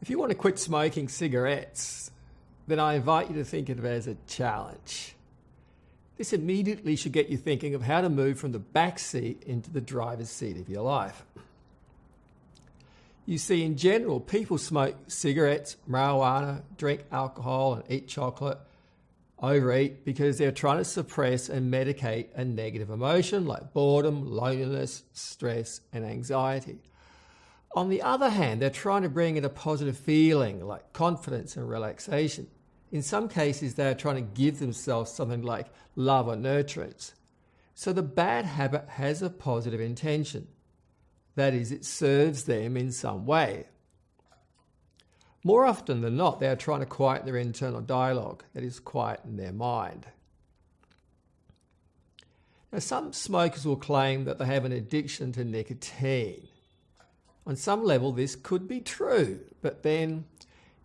If you want to quit smoking cigarettes, then I invite you to think of it as a challenge. This immediately should get you thinking of how to move from the back seat into the driver's seat of your life. You see, in general, people smoke cigarettes, marijuana, drink alcohol, and eat chocolate, overeat, because they're trying to suppress and medicate a negative emotion like boredom, loneliness, stress, and anxiety. On the other hand, they're trying to bring in a positive feeling like confidence and relaxation. In some cases, they're trying to give themselves something like love or nurturance. So the bad habit has a positive intention. That is, it serves them in some way. More often than not, they are trying to quieten their internal dialogue, that is, quieten their mind. Now, some smokers will claim that they have an addiction to nicotine. On some level, this could be true, but then,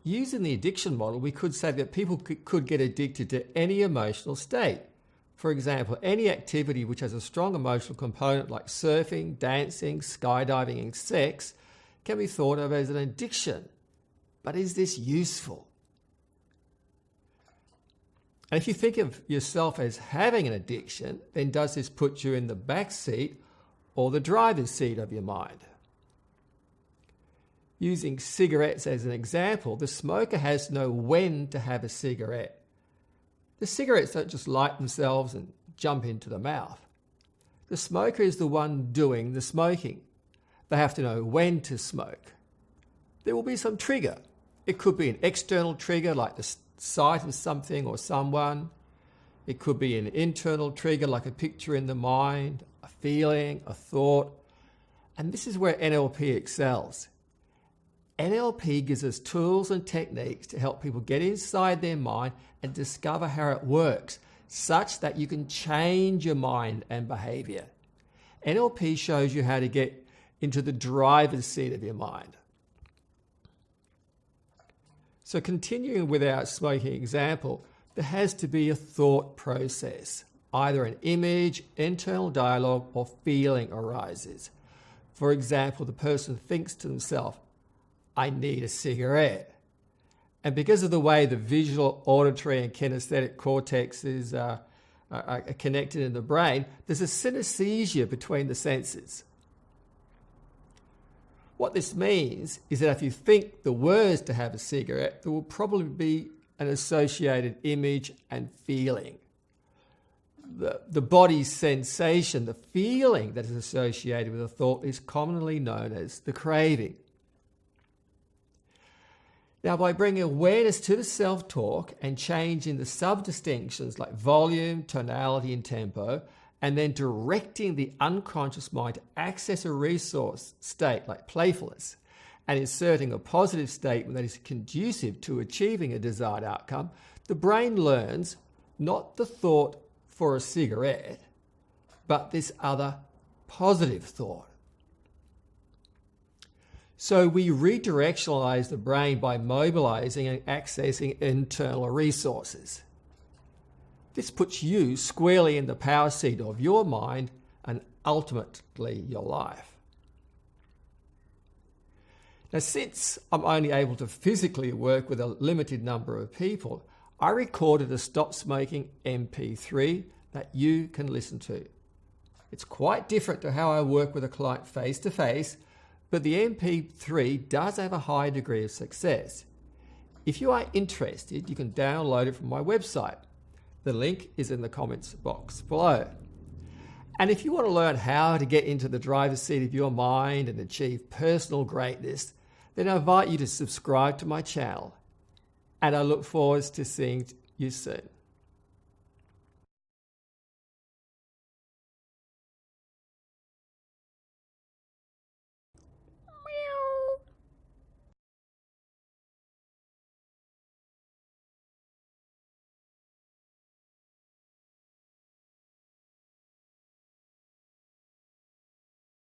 using the addiction model, we could say that people could get addicted to any emotional state. For example, any activity which has a strong emotional component like surfing, dancing, skydiving, and sex can be thought of as an addiction. But is this useful? And if you think of yourself as having an addiction, then does this put you in the back seat or the driver's seat of your mind? Using cigarettes as an example, the smoker has to know when to have a cigarette. The cigarettes don't just light themselves and jump into the mouth. The smoker is the one doing the smoking. They have to know when to smoke. There will be some trigger. It could be an external trigger like the sight of something or someone. It could be an internal trigger like a picture in the mind, a feeling, a thought. And this is where NLP excels. NLP gives us tools and techniques to help people get inside their mind and discover how it works, such that you can change your mind and behavior. NLP shows you how to get into the driver's seat of your mind. So continuing with our smoking example, there has to be a thought process. Either an image, internal dialogue, or feeling arises. For example, the person thinks to themselves, I need a cigarette. And because of the way the visual, auditory, and kinesthetic cortexes are connected in the brain, there's a synesthesia between the senses. What this means is that if you think the words to have a cigarette, there will probably be an associated image and feeling. The body's sensation, the feeling that is associated with a thought, is commonly known as the craving. Now, by bringing awareness to the self-talk and changing the sub-distinctions like volume, tonality, and tempo, and then directing the unconscious mind to access a resource state like playfulness, and inserting a positive statement that is conducive to achieving a desired outcome, the brain learns not the thought for a cigarette, but this other positive thought. So we redirectionalize the brain by mobilizing and accessing internal resources. This puts you squarely in the power seat of your mind and ultimately your life. Now, since I'm only able to physically work with a limited number of people, I recorded a Stop Smoking MP3 that you can listen to. It's quite different to how I work with a client face-to-face, but the MP3 does have a high degree of success. If you are interested, you can download it from my website. The link is in the comments box below. And if you want to learn how to get into the driver's seat of your mind and achieve personal greatness, then I invite you to subscribe to my channel. And I look forward to seeing you soon.